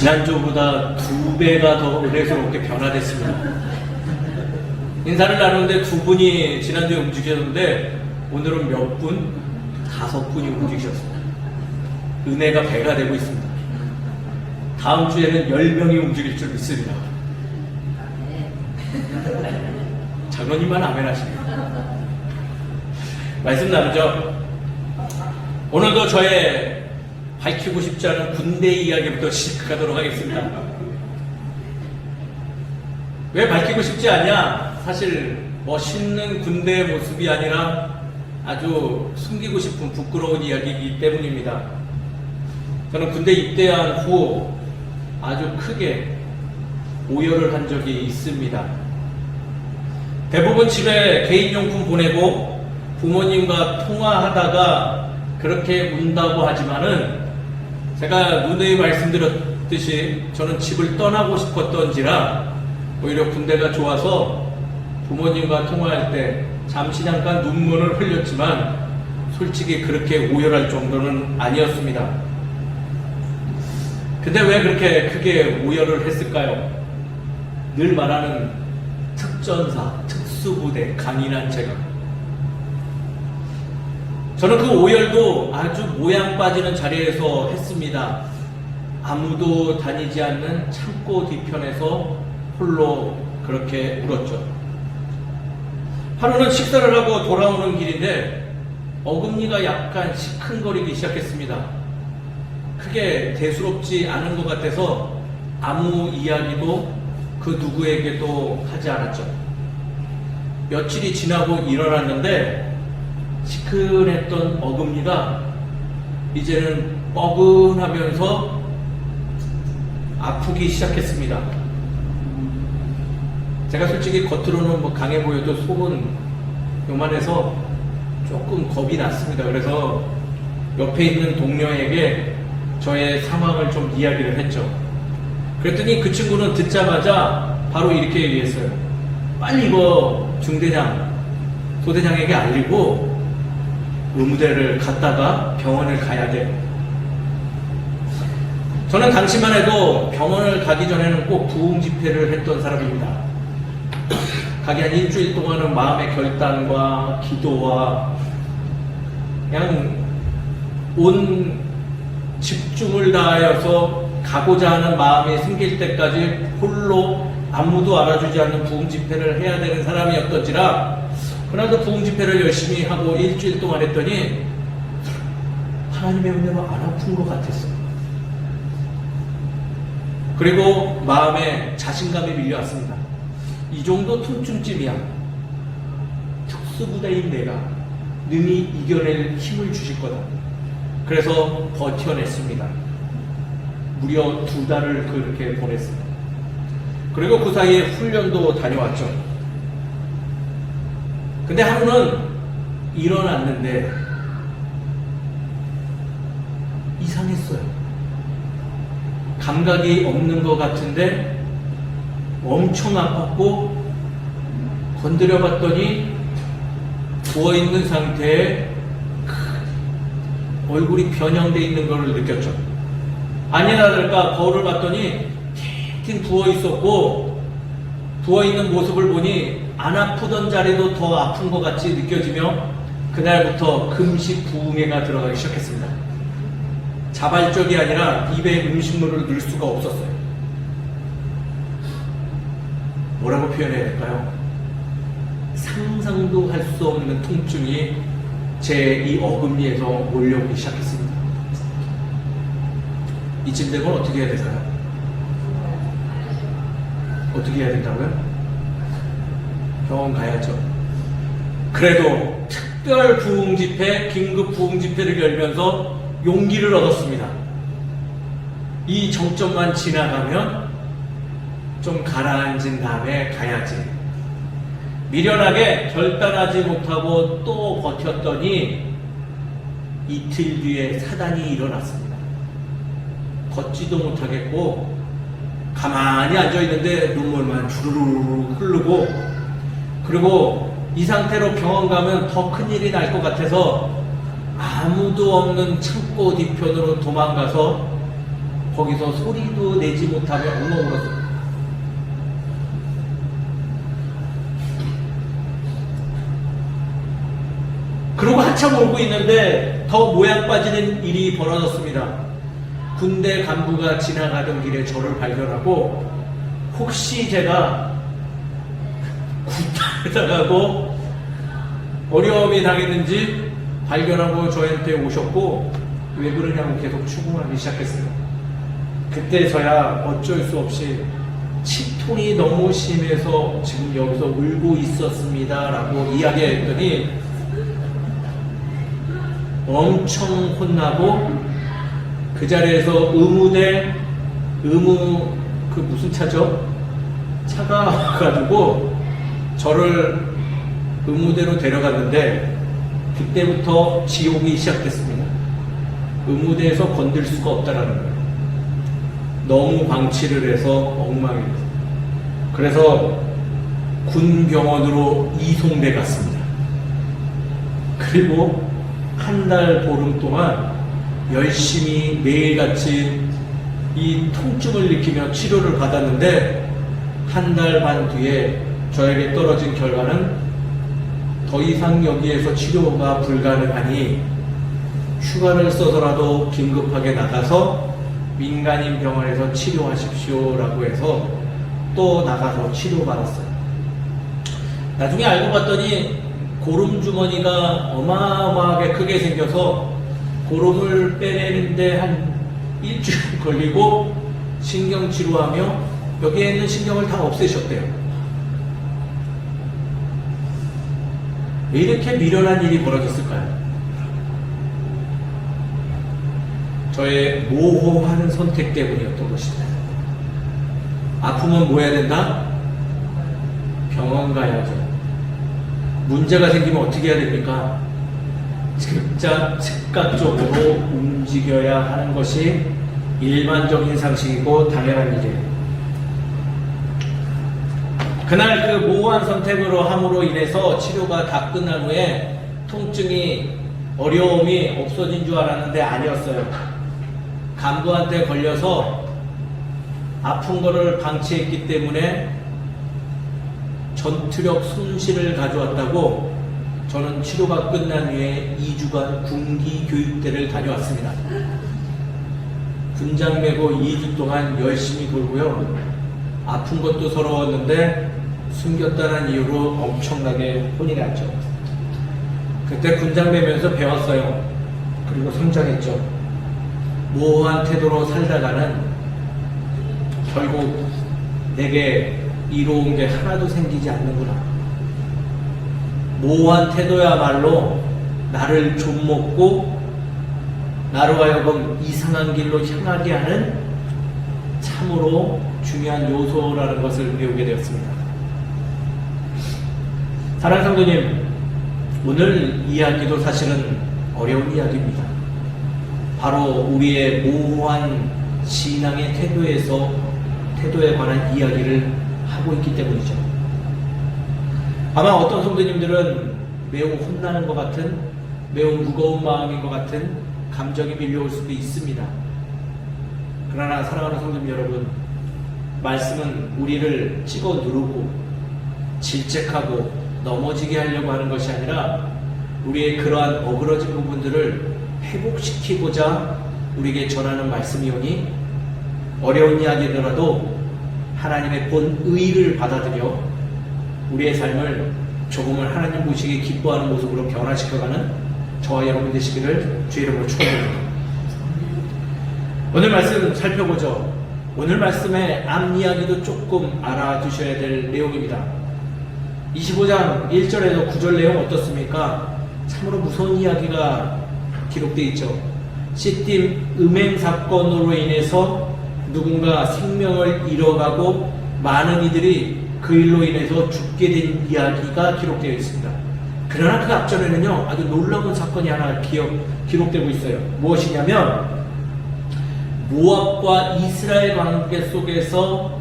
지난주보다 2배가 더 은혜스럽게 변화됐습니다. 인사를 나누는데 2분이 지난주에 움직였는데 오늘은 몇 분? 5분이 움직이셨습니다. 은혜가 배가 되고 있습니다. 다음 주에는 10명이 움직일 줄 믿습니다. 장로님만 아멘 하십니다. 말씀 나누죠. 오늘도 저의 밝히고 싶지 않은 군대 이야기부터 시작하도록 하겠습니다. 왜 밝히고 싶지 않냐? 사실 멋있는 군대의 모습이 아니라 아주 숨기고 싶은 부끄러운 이야기이기 때문입니다. 저는 군대 입대한 후 아주 크게 오열을 한 적이 있습니다. 대부분 집에 개인용품 보내고 부모님과 통화하다가 그렇게 운다고 하지만은 제가 누누이 말씀드렸듯이 저는 집을 떠나고 싶었던지라 오히려 군대가 좋아서 부모님과 통화할 때 잠시 잠깐 눈물을 흘렸지만 솔직히 그렇게 오열할 정도는 아니었습니다. 근데 왜 그렇게 크게 오열을 했을까요? 늘 말하는 특전사, 특수부대, 강인한 제가. 저는 그 오열도 아주 모양 빠지는 자리에서 했습니다. 아무도 다니지 않는 창고 뒤편에서 홀로 그렇게 울었죠. 하루는 식사를 하고 돌아오는 길인데 어금니가 약간 시큰거리기 시작했습니다. 크게 대수롭지 않은 것 같아서 아무 이야기도 그 누구에게도 하지 않았죠. 며칠이 지나고 일어났는데 시큰했던 어금니가 이제는 뻐근하면서 아프기 시작했습니다. 제가 솔직히 겉으로는 뭐 강해 보여도 속은 요만해서 조금 겁이 났습니다. 그래서 옆에 있는 동료에게 저의 상황을 좀 이야기를 했죠. 그랬더니 그 친구는 듣자마자 바로 이렇게 얘기했어요. 빨리 이거 중대장, 소대장에게 알리고 의무대를 갔다가 병원을 가야 돼. 저는 당시만 해도 병원을 가기 전에는 꼭 부흥 집회를 했던 사람입니다. 가기 한 일주일 동안은 마음의 결단과 기도와 그냥 온 집중을 다하여서 가고자 하는 마음이 생길 때까지 홀로 아무도 알아주지 않는 부흥 집회를 해야 되는 사람이었던지라 그날도 부흥 집회를 열심히 하고 일주일 동안 했더니 하나님의 은혜로 안 아픈 것 같았어요. 그리고 마음에 자신감이 밀려왔습니다. 이 정도 통증쯤이야 특수부대인 내가 능히 이겨낼 힘을 주실 거다. 그래서 버텨냈습니다. 무려 2달을 그렇게 보냈습니다. 그리고 그 사이에 훈련도 다녀왔죠. 근데 하루는 일어났는데 이상했어요. 감각이 없는 것 같은데 엄청 아팠고 건드려 봤더니 부어있는 상태에 얼굴이 변형되어 있는 것을 느꼈죠. 아니나 다를까 거울을 봤더니 팅팅 부어있었고 부어있는 모습을 보니 안 아프던 자리도 더 아픈 것 같이 느껴지며 그날부터 금식 부흥회가 들어가기 시작했습니다. 자발적이 아니라 입에 음식물을 넣을 수가 없었어요. 뭐라고 표현해야 될까요? 상상도 할 수 없는 통증이 제 이 어금니에서 몰려오기 시작했습니다. 이쯤 되면 어떻게 해야 될까요? 어떻게 해야 된다고요? 병원 가야죠. 그래도 특별 부흥 집회, 긴급 부흥 집회를 열면서 용기를 얻었습니다. 이 정점만 지나가면 좀 가라앉은 다음에 가야지. 미련하게 결단하지 못하고 또 버텼더니 이틀 뒤에 사단이 일어났습니다. 걷지도 못하겠고 가만히 앉아있는데 눈물만 주르르 흐르고 그리고 이 상태로 병원 가면 더 큰일이 날 것 같아서 아무도 없는 창고 뒤편으로 도망가서 거기서 소리도 내지 못하며 엉엉 울었어요. 그러고 한참 울고 있는데 더 모양 빠지는 일이 벌어졌습니다. 군대 간부가 지나가던 길에 저를 발견하고 혹시 제가 구타를 당하고 어려움이 당했는지 발견하고 저한테 오셨고 왜 그러냐고 계속 추궁하기 시작했어요. 그때서야 어쩔 수 없이 치통이 너무 심해서 지금 여기서 울고 있었습니다 라고 이야기했더니 엄청 혼나고 그 자리에서 그 무슨 차죠? 차가 와가지고 저를 의무대로 데려갔는데 그때부터 지옥이 시작됐습니다. 의무대에서 건들 수가 없다라는 거예요. 너무 방치를 해서 엉망이에요. 그래서 군병원으로 이송돼 갔습니다. 그리고 한 달 보름 동안 열심히 매일같이 이 통증을 느끼며 치료를 받았는데 한 달 반 뒤에 저에게 떨어진 결과는 더 이상 여기에서 치료가 불가능하니 휴가를 써서라도 긴급하게 나가서 민간인 병원에서 치료하십시오 라고 해서 또 나가서 치료받았어요. 나중에 알고 봤더니 고름주머니가 어마어마하게 크게 생겨서 고름을 빼내는데 한 일주일 걸리고 신경치료하며 여기에 있는 신경을 다 없애셨대요. 왜 이렇게 미련한 일이 벌어졌을까요? 저의 모호한 선택 때문이었던 것입니다. 아프면 뭐 해야 된다? 병원 가야죠. 문제가 생기면 어떻게 해야 됩니까? 즉각적으로 움직여야 하는 것이 일반적인 상식이고 당연한 일이에요. 그날 그 모호한 선택으로 함으로 인해서 치료가 다 끝난 후에 통증이 어려움이 없어진 줄 알았는데 아니었어요. 간부한테 걸려서 아픈 거를 방치했기 때문에 전투력 손실을 가져왔다고 저는 치료가 끝난 후에 2주간 군기 교육대를 다녀왔습니다. 군장 메고 2주 동안 열심히 돌고요. 아픈 것도 서러웠는데 숨겼다는 이유로 엄청나게 혼이 났죠. 그때 군장 매면서 배웠어요. 그리고 성장했죠. 모호한 태도로 살다가는 결국 내게 이로운 게 하나도 생기지 않는구나. 모호한 태도야말로 나를 좀먹고 나로 하여금 이상한 길로 향하게 하는 참으로 중요한 요소라는 것을 배우게 되었습니다. 사랑하는 성도님, 오늘 이야기도 사실은 어려운 이야기입니다. 바로 우리의 모호한 신앙의 태도에 관한 이야기를 하고 있기 때문이죠. 아마 어떤 성도님들은 매우 혼나는 것 같은, 매우 무거운 마음인 것 같은 감정이 밀려올 수도 있습니다. 그러나 사랑하는 성도님 여러분, 말씀은 우리를 찍어 누르고 질책하고 넘어지게 하려고 하는 것이 아니라 우리의 그러한 어그러진 부분들을 회복시키고자 우리에게 전하는 말씀이오니 어려운 이야기더라도 하나님의 본의를 받아들여 우리의 삶을 조금은 하나님 보시기에 기뻐하는 모습으로 변화시켜가는 저와 여러분 되시기를 주의 이름으로 축원드립니다. 오늘 말씀 살펴보죠. 오늘 말씀의 앞 이야기도 조금 알아두셔야 될 내용입니다. 25장 1절에서 9절 내용 어떻습니까? 참으로 무서운 이야기가 기록되어 있죠. 시딤 음행 사건으로 인해서 누군가 생명을 잃어가고 많은 이들이 그 일로 인해서 죽게 된 이야기가 기록되어 있습니다. 그러나 그 앞전에는요, 아주 놀라운 사건이 하나 기록되고 있어요. 무엇이냐면 모압과 이스라엘 관계 속에서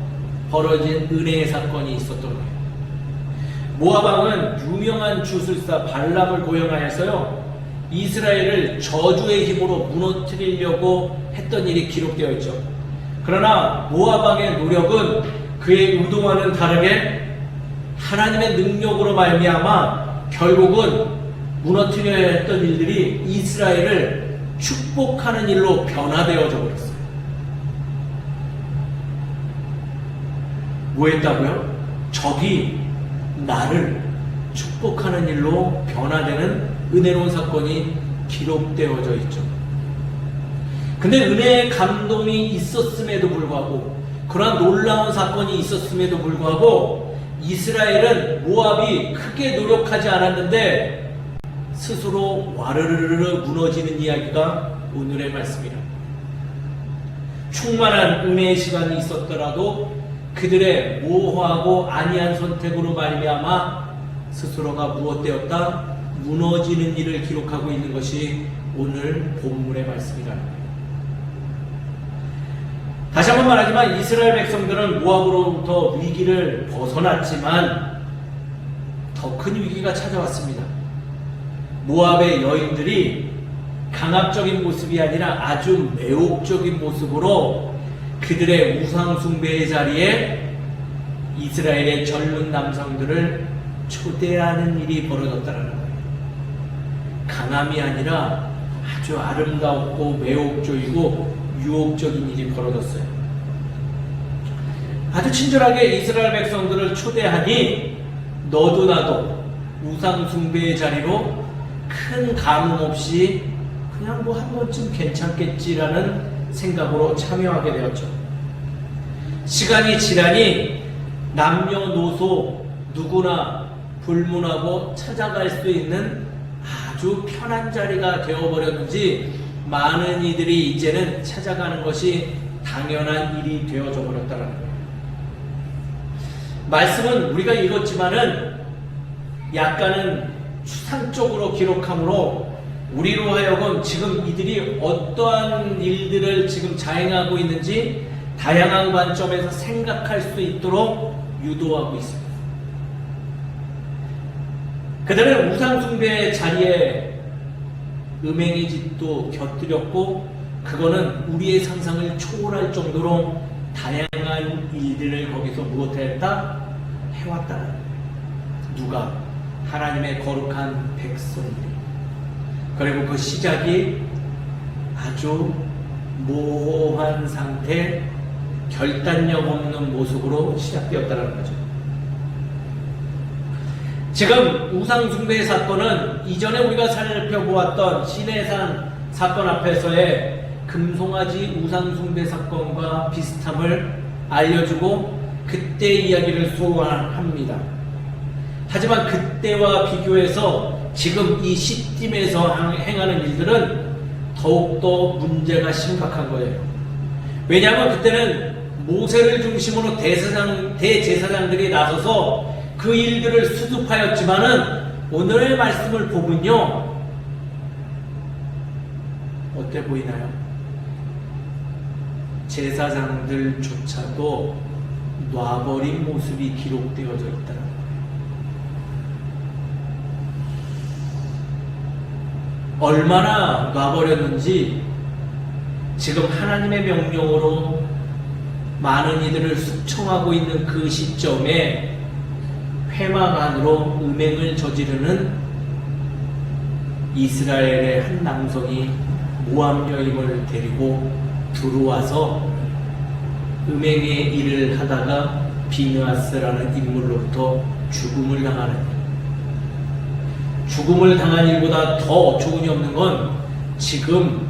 벌어진 은혜의 사건이 있었던 거예요. 모압 왕은 유명한 주술사 발람을 고용하여서요, 이스라엘을 저주의 힘으로 무너뜨리려고 했던 일이 기록되어 있죠. 그러나 모압 왕의 노력은 그의 의도와는 다르게 하나님의 능력으로 말미암아 결국은 무너뜨려야 했던 일들이 이스라엘을 축복하는 일로 변화되어져 버렸어요. 뭐 했다고요? 적이 나를 축복하는 일로 변화되는 은혜로운 사건이 기록되어져 있죠. 근데 은혜의 감동이 있었음에도 불구하고, 그러한 놀라운 사건이 있었음에도 불구하고 이스라엘은 모압이 크게 노력하지 않았는데 스스로 와르르르 무너지는 이야기가 오늘의 말씀이라. 충만한 은혜의 시간이 있었더라도 그들의 모호하고 안이한 선택으로 말미암아 스스로가 무엇되었다? 무너지는 일을 기록하고 있는 것이 오늘 본문의 말씀이라는 거예요. 다시 한번 말하지만 이스라엘 백성들은 모압으로부터 위기를 벗어났지만 더 큰 위기가 찾아왔습니다. 모압의 여인들이 강압적인 모습이 아니라 아주 매혹적인 모습으로 그들의 우상 숭배의 자리에 이스라엘의 젊은 남성들을 초대하는 일이 벌어졌다는 거예요. 강함이 아니라 아주 아름답고 매혹적이고 유혹적인 일이 벌어졌어요. 아주 친절하게 이스라엘 백성들을 초대하니 너도 나도 우상 숭배의 자리로 큰 감흥 없이 그냥 뭐 한 번쯤 괜찮겠지라는 생각으로 참여하게 되었죠. 시간이 지나니 남녀노소 누구나 불문하고 찾아갈 수 있는 아주 편한 자리가 되어버렸는지 많은 이들이 이제는 찾아가는 것이 당연한 일이 되어져 버렸다는 거예요. 말씀은 우리가 읽었지만은 약간은 추상적으로 기록하므로 우리로 하여금 지금 이들이 어떠한 일들을 지금 자행하고 있는지 다양한 관점에서 생각할 수 있도록 유도하고 있습니다. 그들은 우상숭배의 자리에 음행의 짓도 곁들였고 그거는 우리의 상상을 초월할 정도로 다양한 일들을 거기서 무엇했다? 해왔다. 누가? 하나님의 거룩한 백성들이. 그리고 그 시작이 아주 모호한 상태, 결단력 없는 모습으로 시작되었다는 거죠. 지금 우상숭배의 사건은 이전에 우리가 살펴보았던 시내산 사건 앞에서의 금송아지 우상숭배 사건과 비슷함을 알려주고 그때 이야기를 소환합니다. 하지만 그때와 비교해서 지금 이 시딤에서 행하는 일들은 더욱더 문제가 심각한 거예요. 왜냐하면 그때는 모세를 중심으로 대제사장들이 나서서 그 일들을 수습하였지만은 오늘의 말씀을 보면요, 어때 보이나요? 제사장들조차도 놔버린 모습이 기록되어져 있다는 거예요. 얼마나 놔버렸는지 지금 하나님의 명령으로 많은 이들을 숙청하고 있는 그 시점에 회막 안으로 음행을 저지르는 이스라엘의 한 남성이 모압 여인을 데리고 들어와서 음행의 일을 하다가 비느하스라는 인물로부터 죽음을 당한 일보다 더 어처구니 없는 건 지금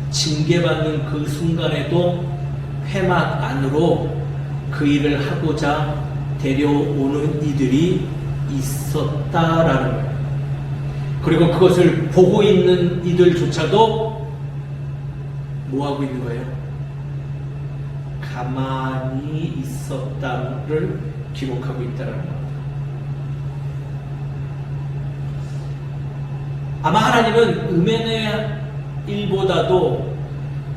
징계받는 그 순간에도 회막 안으로 그 일을 하고자 데려오는 이들이 있었다라는 거예요. 그리고 그것을 보고 있는 이들조차도 뭐 하고 있는 거예요? 가만히 있었다를 기록하고 있다는 겁니다. 아마 하나님은 음행의 일보다도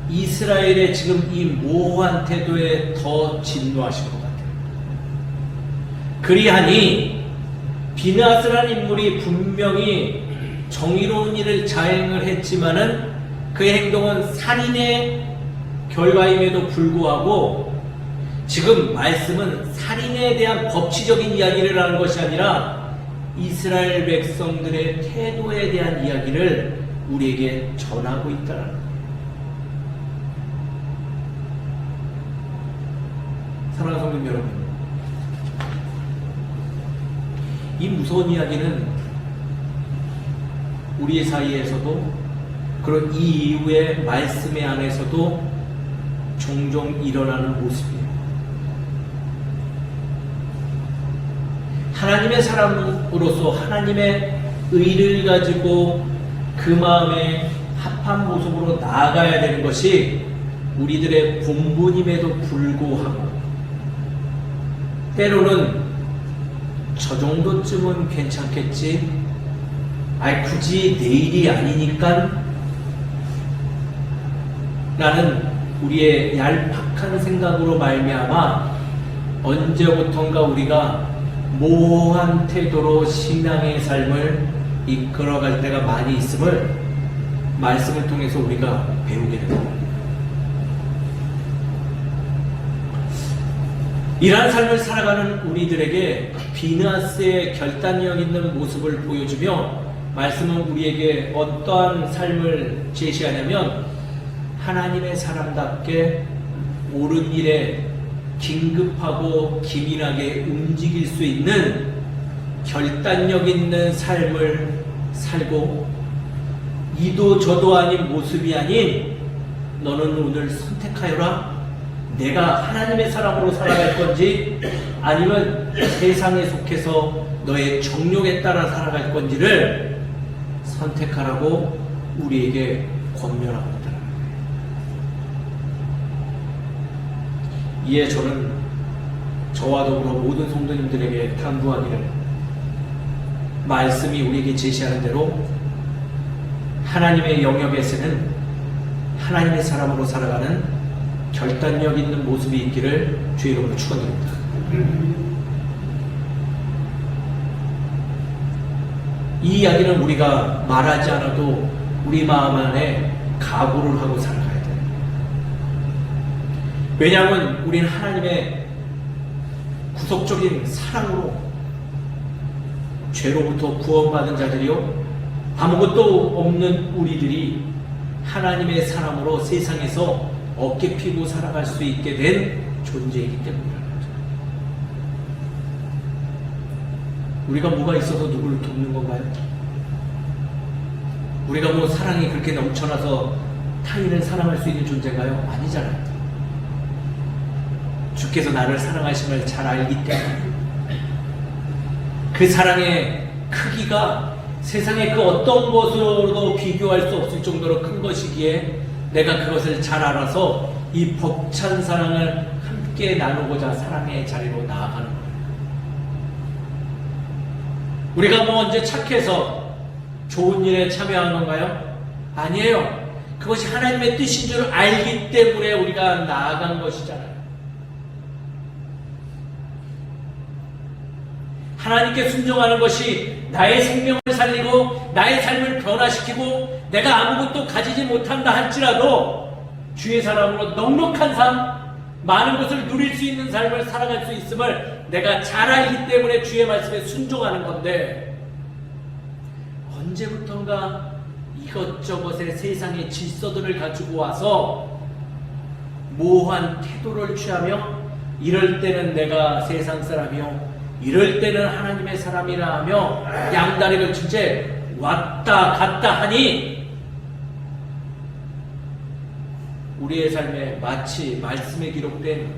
이스라엘의 지금 이 모호한 태도에 더 진노하신 것 같아요. 그리하니 비느하스라는 인물이 분명히 정의로운 일을 자행을 했지만은 그의 행동은 살인의 결과임에도 불구하고 지금 말씀은 살인에 대한 법치적인 이야기를 하는 것이 아니라 이스라엘 백성들의 태도에 대한 이야기를 우리에게 전하고 있다는 거예요. 사랑하는 성도 여러분, 이 무서운 이야기는 우리 사이에서도 그런 이 이후의 말씀의 안에서도 종종 일어나는 모습이에요. 하나님의 사람으로서 하나님의 의를 가지고 그 마음에 합한 모습으로 나아가야 되는 것이 우리들의 본분임에도 불구하고 때로는 저 정도쯤은 괜찮겠지, 굳이 내일이 아니니까 라는 우리의 얄팍한 생각으로 말미암아 언제부턴가 우리가 모호한 태도로 신앙의 삶을 이끌어갈 때가 많이 있음을 말씀을 통해서 우리가 배우게 됩니다. 이러한 삶을 살아가는 우리들에게 비느하스의 결단력 있는 모습을 보여주며 말씀은 우리에게 어떠한 삶을 제시하냐면 하나님의 사람답게 옳은 일에 긴급하고 기민하게 움직일 수 있는 결단력 있는 삶을 살고 이도 저도 아닌 모습이 아닌 너는 오늘 선택하여라. 내가 하나님의 사람으로 살아갈 건지 아니면 세상에 속해서 너의 정욕에 따라 살아갈 건지를 선택하라고 우리에게 권면합니다. 이에 저는 저와 더불어 모든 성도님들에게 당부하기를 말씀이 우리에게 제시하는 대로 하나님의 영역에서는 하나님의 사람으로 살아가는 결단력 있는 모습이 있기를 주의 이름으로 축원드립니다. 이 이야기는 우리가 말하지 않아도 우리 마음 안에 각오를 하고 살아가야 돼요. 왜냐하면 우리는 하나님의 구속적인 사랑으로 죄로부터 구원받은 자들이요 아무것도 없는 우리들이 하나님의 사람으로 세상에서 어깨 피고 살아갈 수 있게 된 존재이기 때문이라는 거죠. 우리가 뭐가 있어서 누구를 돕는 건가요? 우리가 뭐 사랑이 그렇게 넘쳐나서 타인을 사랑할 수 있는 존재인가요? 아니잖아요. 주께서 나를 사랑하심을 잘 알기 때문에 그 사랑의 크기가 세상의 그 어떤 것으로도 비교할 수 없을 정도로 큰 것이기에 내가 그것을 잘 알아서 이 벅찬 사랑을 함께 나누고자 사랑의 자리로 나아가는 거예요. 우리가 뭐 언제 착해서 좋은 일에 참여한 건가요? 아니에요. 그것이 하나님의 뜻인 줄 알기 때문에 우리가 나아간 것이잖아요. 하나님께 순종하는 것이 나의 생명을 살리고 나의 삶을 변화시키고 내가 아무것도 가지지 못한다 할지라도 주의 사람으로 넉넉한 삶, 많은 것을 누릴 수 있는 삶을 살아갈 수 있음을 내가 잘 알기 때문에 주의 말씀에 순종하는 건데 언제부턴가 이것저것의 세상의 질서들을 가지고 와서 모호한 태도를 취하며 이럴 때는 내가 세상 사람이요 이럴 때는 하나님의 사람이라 하며 양다리를 친 채 왔다 갔다 하니 우리의 삶에 마치 말씀에 기록된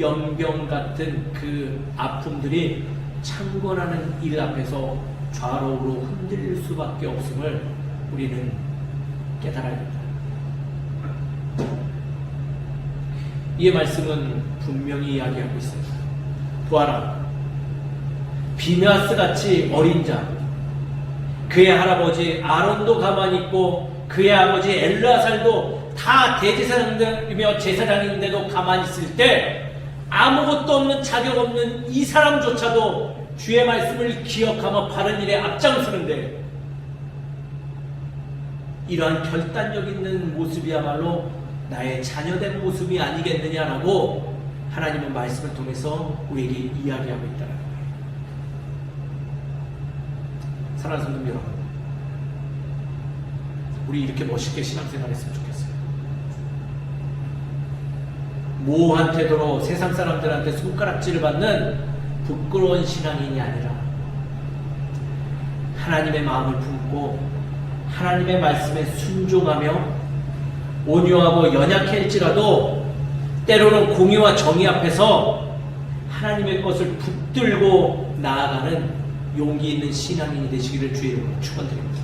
연병 같은 그 아픔들이 창궐하는 일 앞에서 좌로우로 흔들릴 수밖에 없음을 우리는 깨달아야 합니다. 이 말씀은 분명히 이야기하고 있습니다. 보아라, 비느하스 같이 어린 자, 그의 할아버지 아론도 가만히 있고 그의 아버지 엘르아살도 다 대제사장들이며 제사장인데도 가만히 있을 때 아무것도 없는 자격 없는 이 사람조차도 주의 말씀을 기억하며 바른 일에 앞장서는데 이러한 결단력 있는 모습이야말로 나의 자녀된 모습이 아니겠느냐라고 하나님은 말씀을 통해서 우리에게 이야기하고 있다는 거예요. 사랑하는 성도 여러분, 우리 이렇게 멋있게 신앙생활했으면 좋겠어요. 모호한 태도로 세상 사람들한테 손가락질을 받는 부끄러운 신앙인이 아니라 하나님의 마음을 품고 하나님의 말씀에 순종하며 온유하고 연약할지라도 때로는 공의와 정의 앞에서 하나님의 것을 붙들고 나아가는 용기 있는 신앙인이 되시기를 주의 이름으로 축원드립니다.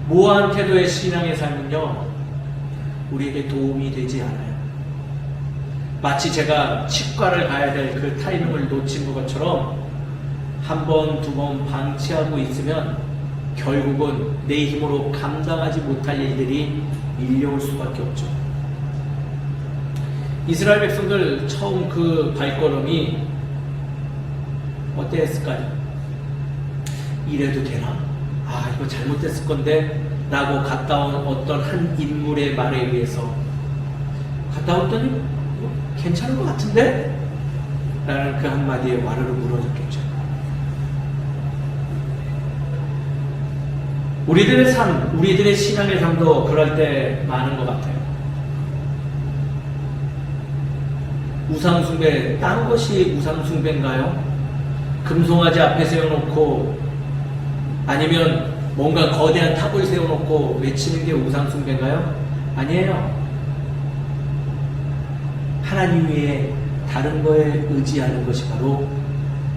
모호한 태도의 신앙의 삶은요, 우리에게 도움이 되지 않아요. 마치 제가 치과를 가야 될 그 타이밍을 놓친 것처럼 한 번, 두 번 방치하고 있으면 결국은 내 힘으로 감당하지 못할 일들이 밀려올 수밖에 없죠. 이스라엘 백성들 처음 그 발걸음이 어땠을까요? 이래도 되나? 아, 이거 잘못됐을 건데 라고 갔다 온 어떤 한 인물의 말에 의해서 갔다 왔더니 괜찮은 것 같은데? 라는 그 한마디에 와르르 무너졌겠죠. 우리들의 삶, 우리들의 신앙의 삶도 그럴 때 많은 것 같아요. 우상숭배, 딴 것이 우상숭배인가요? 금송아지 앞에 세워놓고 아니면 뭔가 거대한 탑을 세워놓고 외치는 게 우상숭배인가요? 아니에요. 하나님 외에 다른 거에 의지하는 것이 바로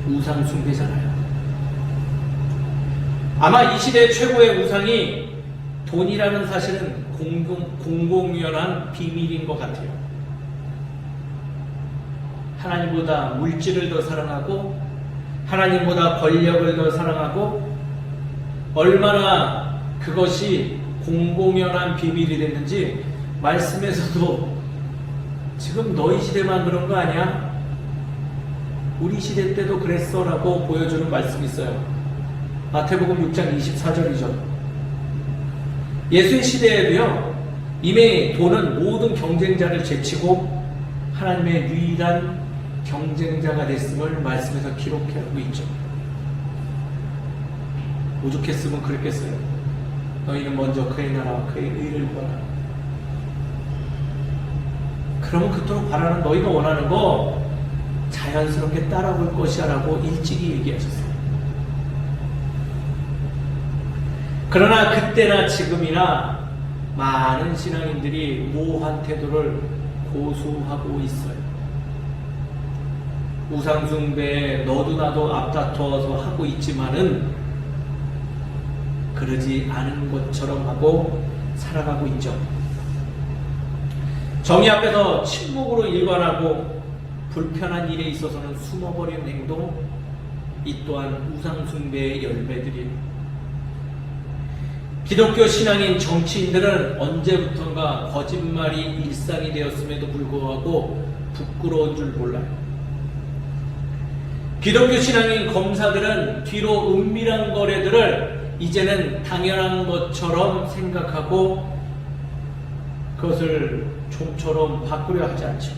우상숭배잖아요. 아마 이 시대의 최고의 우상이 돈이라는 사실은 공공연한 비밀인 것 같아요. 하나님보다 물질을 더 사랑하고 하나님보다 권력을 더 사랑하고 얼마나 그것이 공공연한 비밀이 됐는지 말씀에서도 지금 너희 시대만 그런 거 아니야? 우리 시대 때도 그랬어 라고 보여주는 말씀이 있어요. 마태복음 6장 24절이죠. 예수의 시대에도요, 이미 돈은 모든 경쟁자를 제치고 하나님의 유일한 경쟁자가 됐음을 말씀에서 기록하고 있죠. 오죽했으면 그랬겠어요. 너희는 먼저 그의 나라와 그의 의를 구하라. 그러면 그토록 바라는 너희가 원하는 거 자연스럽게 따라올 것이야 라고 일찍이 얘기하셨어요. 그러나 그때나 지금이나 많은 신앙인들이 모호한 태도를 고수하고 있어요. 우상숭배에 너도 나도 앞다퉈서 하고 있지만은 그러지 않은 것처럼 하고 살아가고 있죠. 정의 앞에서 침묵으로 일관하고 불편한 일에 있어서는 숨어버리는 행동, 이 또한 우상숭배의 열매들이에요. 기독교 신앙인 정치인들은 언제부턴가 거짓말이 일상이 되었음에도 불구하고 부끄러운 줄 몰라요. 기독교 신앙인 검사들은 뒤로 은밀한 거래들을 이제는 당연한 것처럼 생각하고 그것을 좀처럼 바꾸려 하지 않죠.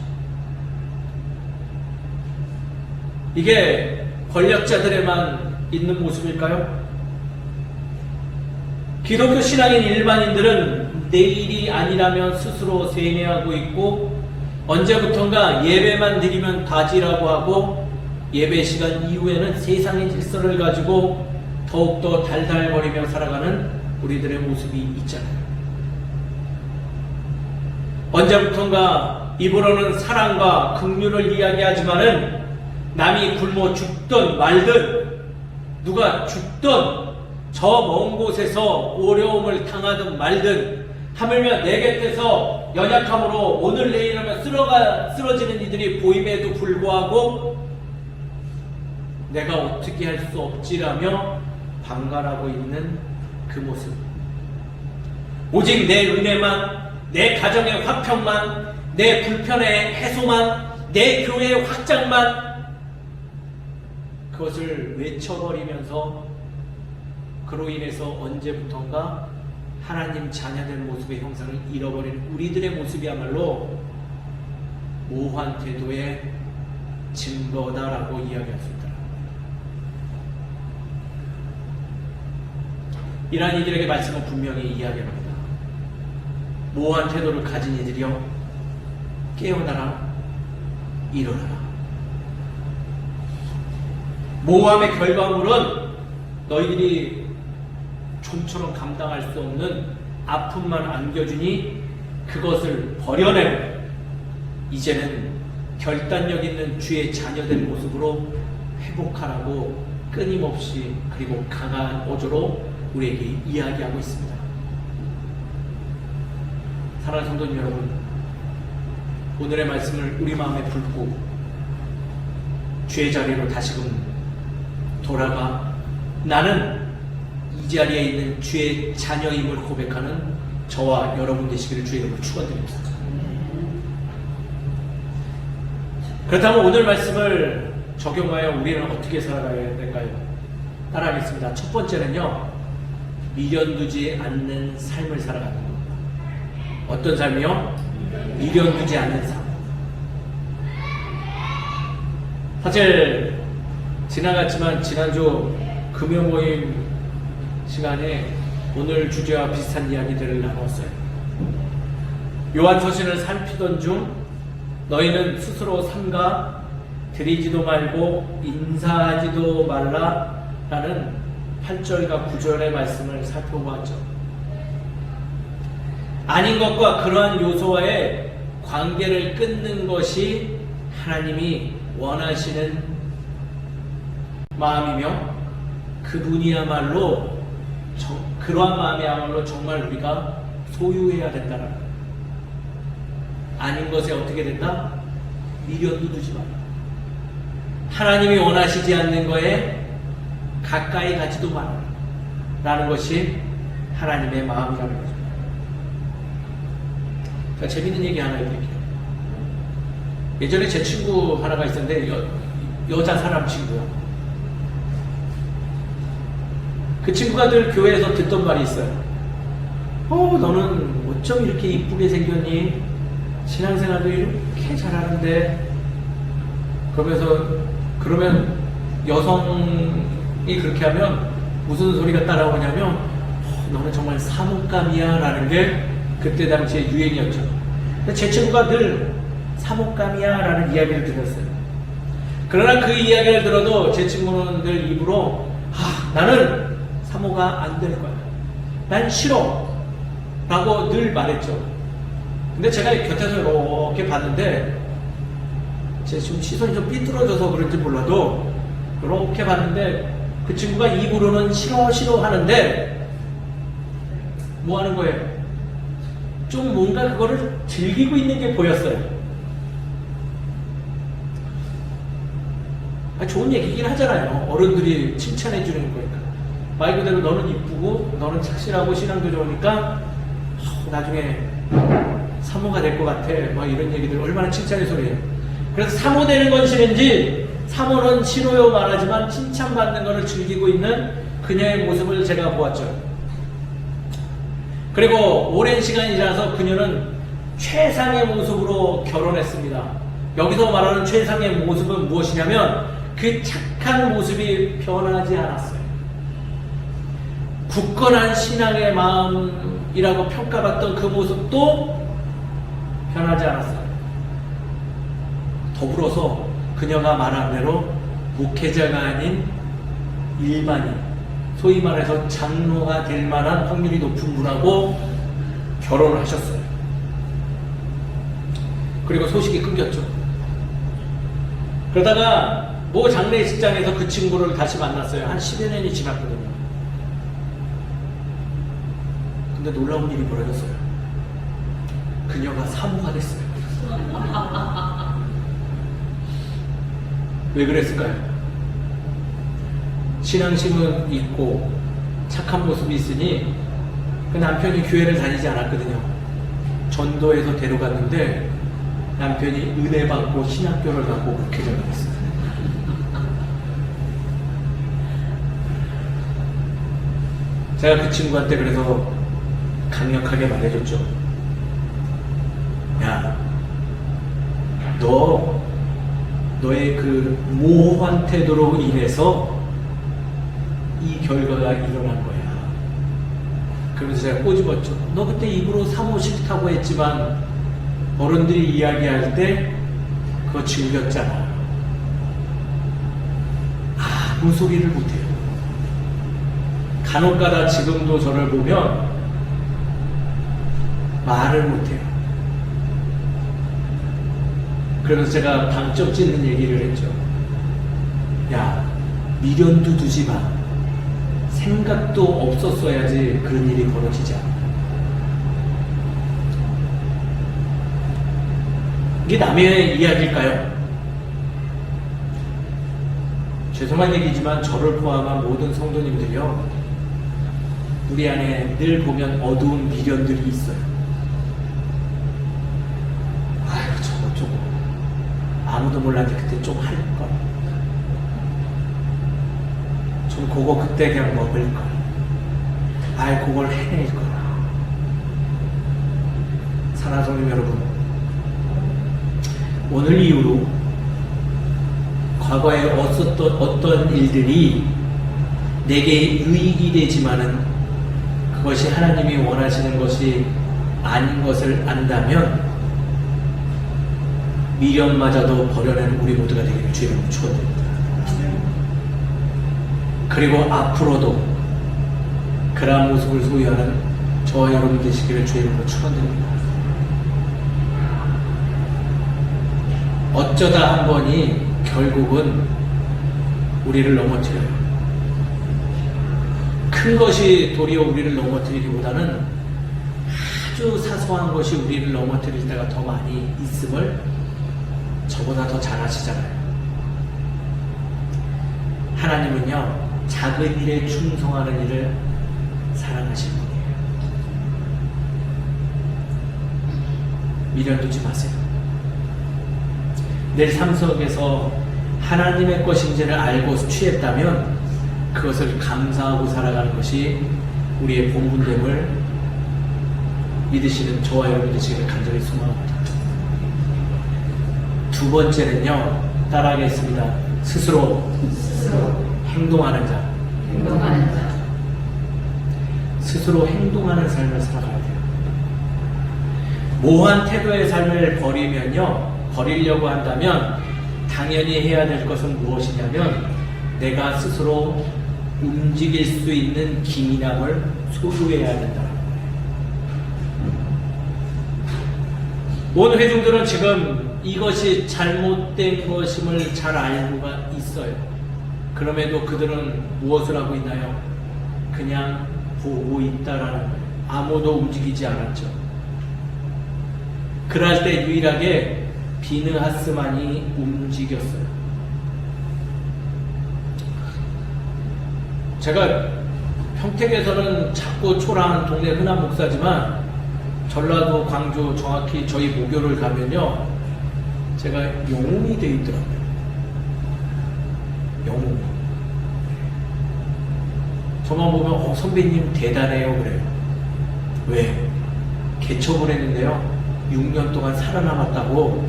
이게 권력자들에만 있는 모습일까요? 기독교 신앙인 일반인들은 내일이 아니라면 스스로 세뇌하고 있고 언제부턴가 예배만 드리면 다지라고 하고 예배 시간 이후에는 세상의 질서를 가지고 더욱더 달달거리며 살아가는 우리들의 모습이 있잖아요. 언제부턴가 입으로는 사랑과 긍휼을 이야기하지만은 남이 굶어 죽든 말든 누가 죽든 저 먼 곳에서 어려움을 당하든 말든 하물며 내 곁에서 연약함으로 오늘 내일 하면 쓰러지는 이들이 보임에도 불구하고 내가 어떻게 할 수 없지라며 방관하고 있는 그 모습. 오직 내 은혜만, 내 가정의 화평만, 내 불편의 해소만, 내 교회의 확장만 그것을 외쳐버리면서 그로 인해서 언제부턴가 하나님 자녀된 모습의 형상을 잃어버린 우리들의 모습이야말로 모호한 태도의 증거다라고 이야기할 수 있다. 이러한 이들에게 말씀은 분명히 이야기합니다. 모호한 태도를 가진 이들이여 깨어나라, 일어나라. 모호함의 결과물은 너희들이 좀처럼 감당할 수 없는 아픔만 안겨주니 그것을 버려내고 이제는 결단력 있는 주의 자녀된 모습으로 회복하라고 끊임없이 그리고 강한 어조로 우리에게 이야기하고 있습니다. 사랑하는 성도님 여러분, 오늘의 말씀을 우리 마음에 품고 주의 자리로 다시금 돌아가 나는 이 자리에 있는 주의 자녀임을 고백하는 저와 여러분 되시기를 주의 이름으로 축원드립니다. 그렇다면 오늘 말씀을 적용하여 우리는 어떻게 살아가야 될까요? 따라하겠습니다. 첫 번째는요, 미련 두지 않는 삶을 살아가는 겁니다. 어떤 삶이요? 미련 두지 않는 삶. 사실 지나갔지만 지난주 금요 모임 시간에 오늘 주제와 비슷한 이야기들을 나눴어요. 요한서신을 살피던 중 너희는 스스로 삼가 드리지도 말고 인사하지도 말라 라는 8절과 9절의 말씀을 살펴보았죠. 아닌 것과 그러한 요소와의 관계를 끊는 것이 하나님이 원하시는 마음이며 그분이야말로 그러한 마음이야말로 정말 우리가 소유해야 된다는 거예요. 아닌 것에 어떻게 된다? 미련도 두지 마라. 하나님이 원하시지 않는 거에 가까이 가지도 마라 라는 것이 하나님의 마음이라는 거죠. 자, 재밌는 얘기 하나 해드릴게요. 예전에 제 친구 하나가 있었는데 여자 사람 친구요. 그 친구가 늘 교회에서 듣던 말이 있어요. 너는 어쩜 이렇게 이쁘게 생겼니? 신앙생활도 이렇게 잘하는데. 그러면 여성이 그렇게 하면 무슨 소리가 따라오냐면 너는 정말 사목감이야 라는 게 그때 당시에 유행이었죠. 제 친구가 늘 사목감이야 라는 이야기를 들었어요. 그러나 그 이야기를 들어도 제 친구는 늘 입으로 나는 사모가 안 될 거야. 난 싫어. 라고 늘 말했죠. 근데 제가 곁에서 이렇게 봤는데, 제 지금 시선이 좀 삐뚤어져서 그런지 몰라도, 이렇게 봤는데, 그 친구가 입으로는 싫어 하는데, 뭐 하는 거예요? 좀 뭔가 그거를 즐기고 있는 게 보였어요. 좋은 얘기긴 하잖아요. 어른들이 칭찬해 주는 거니까. 말 그대로 너는 이쁘고 너는 착실하고 신앙도 좋으니까 나중에 사모가 될 것 같아. 막 이런 얘기들 얼마나 칭찬의 소리예요. 그래서 사모 되는 건 싫은지 사모는 싫어요 말하지만 칭찬받는 것을 즐기고 있는 그녀의 모습을 제가 보았죠. 그리고 오랜 시간이 지나서 그녀는 최상의 모습으로 결혼했습니다. 여기서 말하는 최상의 모습은 무엇이냐면 그 착한 모습이 변하지 않았어요. 굳건한 신앙의 마음이라고 평가받던 그 모습도 변하지 않았어요. 더불어서 그녀가 말한 대로 목회자가 아닌 일반인, 소위 말해서 장로가 될 만한 확률이 높은 분하고 결혼을 하셨어요. 그리고 소식이 끊겼죠. 그러다가 모 장례 직장에서 그 친구를 다시 만났어요. 한 10여 년이 지났거든요. 근데 놀라운 일이 벌어졌어요. 그녀가 사모가 됐어요. 왜 그랬을까요? 신앙심은 있고 착한 모습이 있으니 그 남편이 교회를 다니지 않았거든요. 전도에서 데려갔는데 남편이 은혜 받고 신학교를 가고 목회자가 됐어요. 제가 그 친구한테 그래서 강력하게 말해줬죠. 야, 너의 그 모호한 태도로 인해서 이 결과가 일어난 거야. 그러면서 제가 꼬집었죠. 너 그때 입으로 사모 싫다고 했지만 어른들이 이야기할 때 그거 즐겼잖아. 아무 소리를 못해요. 간혹가다 지금도 저를 보면 말을 못해요. 그러면서 제가 방점 찍는 얘기를 했죠. 야, 미련도 두지 마. 생각도 없었어야지 그런 일이 벌어지지 않아. 이게 남의 이야기일까요? 죄송한 얘기지만 저를 포함한 모든 성도님들이요, 우리 안에 늘 보면 어두운 미련들이 있어요. 아유, 저거 좀 아무도 몰랐는데 그때 좀 할 걸. 좀 그거 그때 그냥 먹을 걸. 아이, 그걸 해낼 걸. 사랑하는 성도 여러분, 오늘 이후로 과거에 없었던 어떤 일들이 내게 유익이 되지만은 그것이 하나님이 원하시는 것이 아닌 것을 안다면 미련마저도 버려내는 우리 모두가 되기를 주의 이름으로 축원드립니다. 그리고 앞으로도 그러한 모습을 소유하는 저와 여러분 되시기를 주의 이름으로 축원드립니다. 어쩌다 한 번이 결국은 우리를 넘어뜨려요. 큰 것이 도리어 우리를 넘어뜨리기보다는 아주 사소한 것이 우리를 넘어뜨릴 때가 더 많이 있음을 저보다 더 잘 아시잖아요. 하나님은요, 작은 일에 충성하는 일을 사랑하시는 분이에요. 미련 두지 마세요. 내 삶 속에서 하나님의 것인지를 알고 취했다면 그것을 감사하고 살아가는 것이 우리의 본분됨을 믿으시는 저와 여러분 되시기를 간절히 소망합니다. 두 번째는요, 따라하겠습니다. 스스로 행동하는 자. 스스로 행동하는 삶을 살아가야 돼요. 모호한 태도의 삶을 버리려고 한다면 당연히 해야 될 것은 무엇이냐면 내가 스스로 움직일 수 있는 기민함을 소유해야 된다는 거예요. 온 회중들은 지금 이것이 잘못된 것임을 잘 알고가 있어요. 그럼에도 그들은 무엇을 하고 있나요? 그냥 보고 있다라는 거예요. 아무도 움직이지 않았죠. 그럴 때 유일하게 비느하스만이 움직였어요. 제가 평택에서는 작고 초라한 동네 흔한 목사지만 전라도, 광주, 정확히 저희 모교를 가면요, 제가 영웅이 돼 있더라고요. 영웅. 저만 보면 선배님 대단해요 그래요. 왜? 개척을 했는데요, 6년 동안 살아남았다고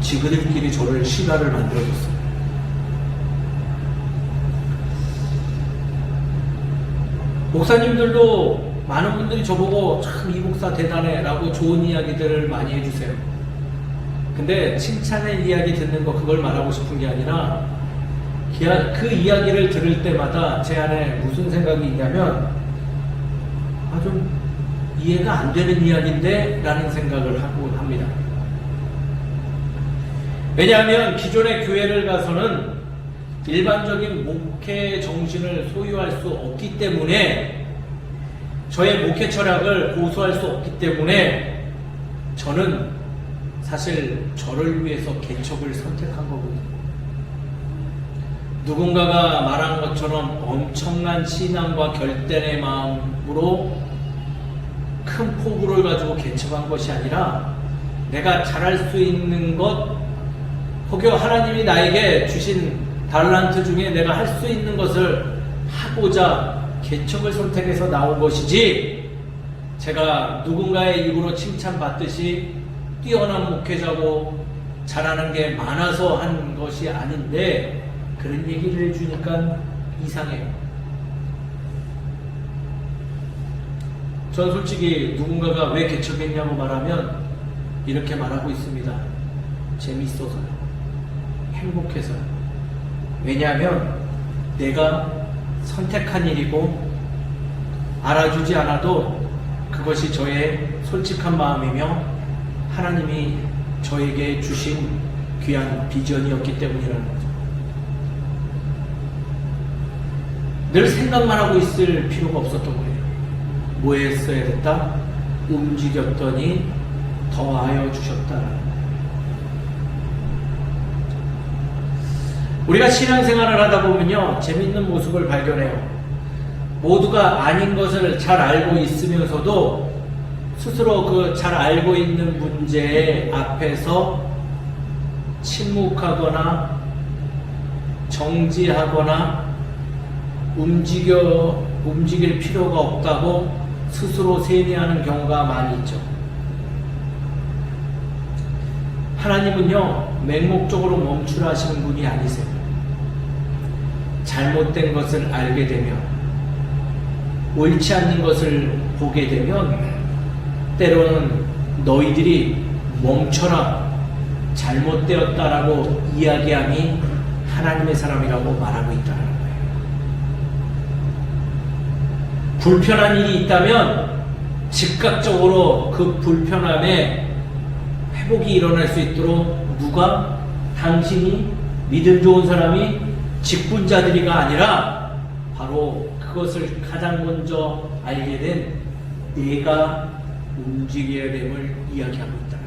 지그들끼리 저를 시가를 만들어줬어요. 목사님들도 많은 분들이 저보고 참 이 목사 대단해 라고 좋은 이야기들을 많이 해주세요. 근데 칭찬의 이야기 듣는 거 그걸 말하고 싶은 게 아니라 그 이야기를 들을 때마다 제 안에 무슨 생각이 있냐면 좀 이해가 안 되는 이야기인데 라는 생각을 하고 합니다. 왜냐하면 기존의 교회를 가서는 일반적인 목회 정신을 소유할 수 없기 때문에, 저의 목회 철학을 고수할 수 없기 때문에 저는 사실 저를 위해서 개척을 선택한 거거든요. 누군가가 말한 것처럼 엄청난 신앙과 결단의 마음으로 큰 포부를 가지고 개척한 것이 아니라 내가 잘할 수 있는 것, 혹여 하나님이 나에게 주신 달란트 중에 내가 할 수 있는 것을 하고자 개척을 선택해서 나온 것이지, 제가 누군가의 입으로 칭찬받듯이 뛰어난 목회자고 잘하는 게 많아서 한 것이 아닌데, 그런 얘기를 해주니까 이상해요. 전 솔직히 누군가가 왜 개척했냐고 말하면 이렇게 말하고 있습니다. 재밌어서요. 행복해서요. 왜냐하면 내가 선택한 일이고 알아주지 않아도 그것이 저의 솔직한 마음이며 하나님이 저에게 주신 귀한 비전이었기 때문이라는 거죠. 늘 생각만 하고 있을 필요가 없었던 거예요. 뭐 했어야 됐다? 움직였더니 더하여 주셨다. 우리가 신앙생활을 하다 보면요, 재밌는 모습을 발견해요. 모두가 아닌 것을 잘 알고 있으면서도 스스로 그 잘 알고 있는 문제 앞에서 침묵하거나 정지하거나 움직일 필요가 없다고 스스로 세뇌하는 경우가 많이 있죠. 하나님은요, 맹목적으로 멈추라 하시는 분이 아니세요. 잘못된 것을 알게 되면, 옳지 않는 것을 보게 되면 때로는 너희들이 멈춰라, 잘못되었다라고 이야기함이 하나님의 사람이라고 말하고 있다는 거예요. 불편한 일이 있다면 즉각적으로 그 불편함에 회복이 일어날 수 있도록 누가? 당신이 믿음 좋은 사람이 직분자들이가 아니라 바로 그것을 가장 먼저 알게 된 내가 움직여야 됨을 이야기하고 있다는 거예요.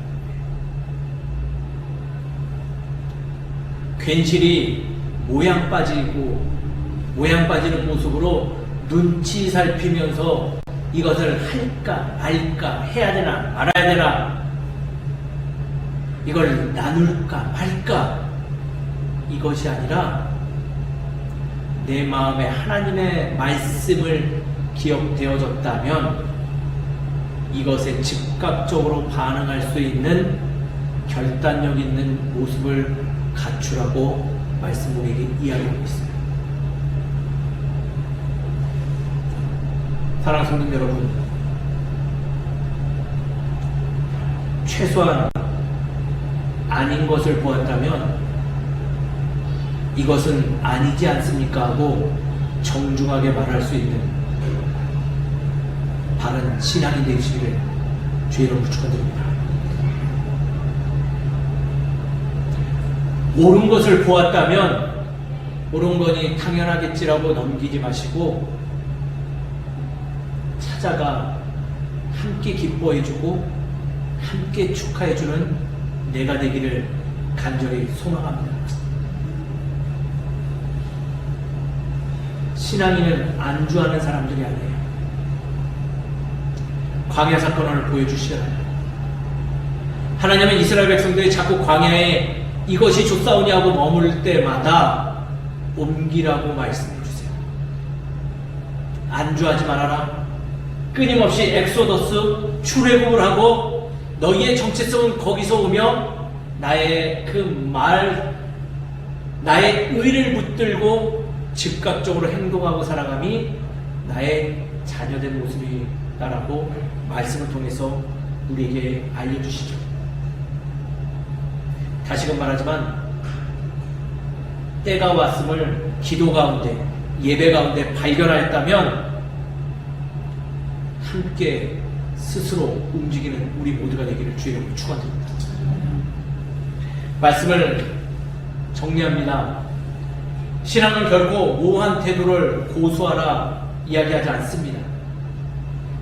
괜시리 모양 빠지는 모습으로 눈치 살피면서 이것을 할까 말까, 해야 되나 말아야 되나, 이걸 나눌까 말까, 이것이 아니라 내 마음에 하나님의 말씀을 기억되어졌다면 이것에 즉각적으로 반응할 수 있는 결단력 있는 모습을 갖추라고 말씀 우리에게 이야기하고 있습니다. 사랑하는 성도 여러분, 최소한 아닌 것을 보았다면 이것은 아니지 않습니까? 하고 정중하게 말할 수 있는 바른 신앙이 되시기를 주의 이름으로 축원드립니다. 옳은 것을 보았다면 옳은 거니 당연하겠지라고 넘기지 마시고 찾아가 함께 기뻐해주고 함께 축하해주는 내가 되기를 간절히 소망합니다. 신앙인은 안주하는 사람들이 아니에요. 광야 사건을 보여주시잖아요. 하나님은 이스라엘 백성들이 자꾸 광야에 이것이 좋사오냐고 머물 때마다 옮기라고 말씀해 주세요. 안주하지 말아라. 끊임없이 엑소더스 출애굽을 하고 너희의 정체성은 거기서 오며 나의 나의 의를 붙들고 즉각적으로 행동하고 살아감이 나의 자녀된 모습이다라고 말씀을 통해서 우리에게 알려주시죠. 다시금 말하지만 때가 왔음을 기도 가운데, 예배 가운데 발견하였다면 함께 스스로 움직이는 우리 모두가 되기를 주의 이름으로 축원드립니다. 말씀을 정리합니다. 신앙은 결코 모호한 태도를 고수하라 이야기하지 않습니다.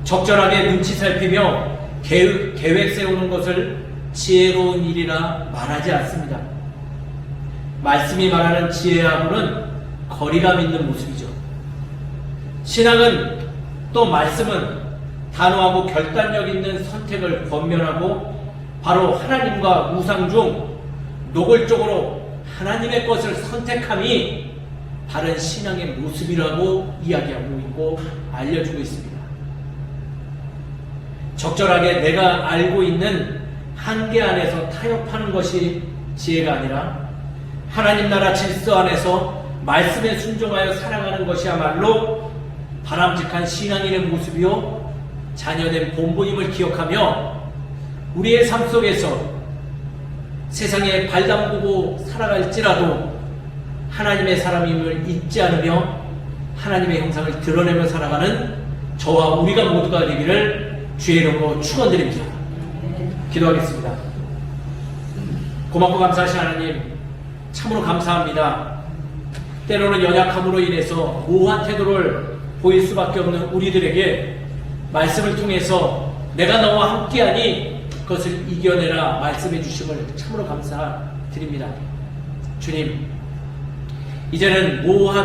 적절하게 눈치 살피며 계획 세우는 것을 지혜로운 일이라 말하지 않습니다. 말씀이 말하는 지혜하고는 거리감 있는 모습이죠. 신앙은 또 말씀은 단호하고 결단력 있는 선택을 권면하고 바로 하나님과 우상 중 노골적으로 하나님의 것을 선택함이 바른 신앙의 모습이라고 이야기하고 있고 알려주고 있습니다. 적절하게 내가 알고 있는 한계 안에서 타협하는 것이 지혜가 아니라 하나님 나라 질서 안에서 말씀에 순종하여 살아가는 것이야말로 바람직한 신앙인의 모습이요 자녀된 본보임을 기억하며 우리의 삶 속에서 세상에 발담그고 살아갈지라도 하나님의 사람임을 잊지 않으며 하나님의 형상을 드러내며 살아가는 저와 우리가 모두가 되기를 주의 이름으로 축원드립니다. 기도하겠습니다. 고맙고 감사하신 하나님, 참으로 감사합니다. 때로는 연약함으로 인해서 모호한 태도를 보일 수밖에 없는 우리들에게 말씀을 통해서 내가 너와 함께하니 그것을 이겨내라 말씀해 주심을 참으로 감사드립니다. 주님, 이제는 모호한